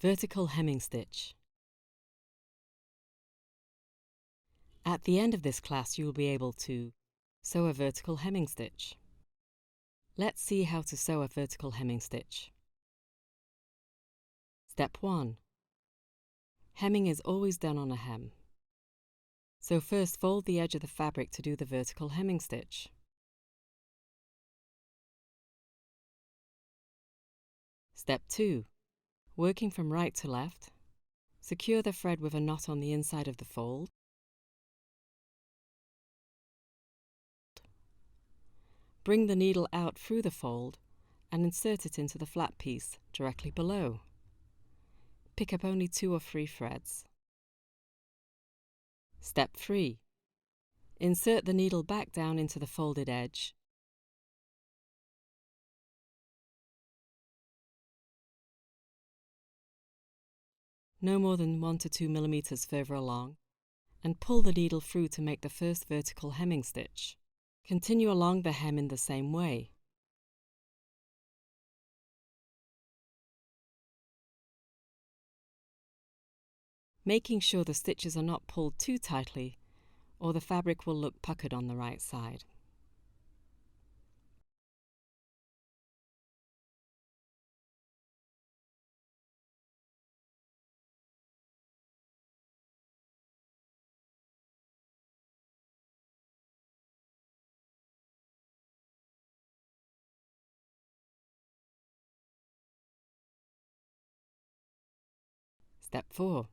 Vertical hemming stitch. At the end of this class, you will be able to sew a vertical hemming stitch. Let's see how to sew a vertical hemming stitch. Step 1. Hemming is always done on a hem. So first fold the edge of the fabric to do the vertical hemming stitch. Step 2. Working from right to left, secure the thread with a knot on the inside of the fold. Bring the needle out through the fold and insert it into the flat piece directly below. Pick up only 2 or 3 threads. Step 3. Insert the needle back down into the folded edge. No more than 1 to 2 millimeters further along, and pull the needle through to make the first vertical hemming stitch. Continue along the hem in the same way. Making sure the stitches are not pulled too tightly, or the fabric will look puckered on the right side. Step 4.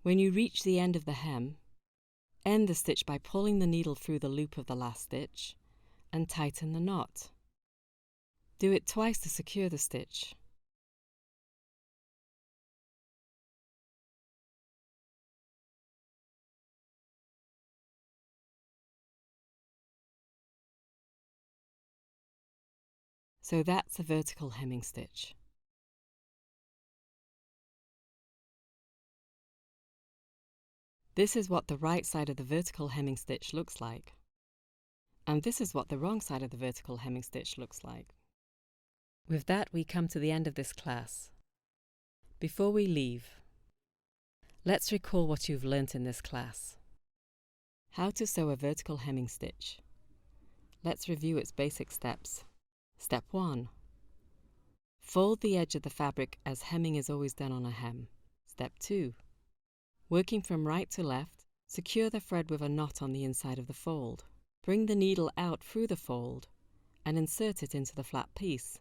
When you reach the end of the hem, end the stitch by pulling the needle through the loop of the last stitch and tighten the knot. Do it twice to secure the stitch. So that's a vertical hemming stitch. This is what the right side of the vertical hemming stitch looks like. And this is what the wrong side of the vertical hemming stitch looks like. With that, we come to the end of this class. Before we leave, let's recall what you've learnt in this class. How to sew a vertical hemming stitch. Let's review its basic steps. Step 1. Fold the edge of the fabric as hemming is always done on a hem. Step 2. Working from right to left, secure the thread with a knot on the inside of the fold. Bring the needle out through the fold and insert it into the flat piece,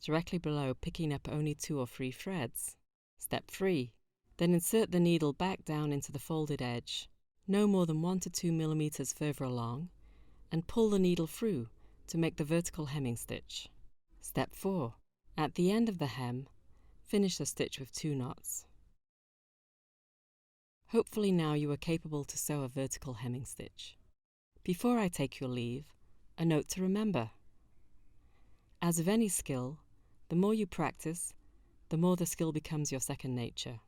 directly below, picking up only 2 or 3 threads. Step 3. Then insert the needle back down into the folded edge, no more than 1 to 2 millimeters further along, and pull the needle through to make the vertical hemming stitch. Step 4. At the end of the hem, finish the stitch with 2 knots. Hopefully now you are capable to sew a vertical hemming stitch. Before I take your leave, a note to remember. As with any skill, the more you practice, the more the skill becomes your second nature.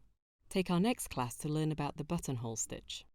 Take our next class to learn about the buttonhole stitch.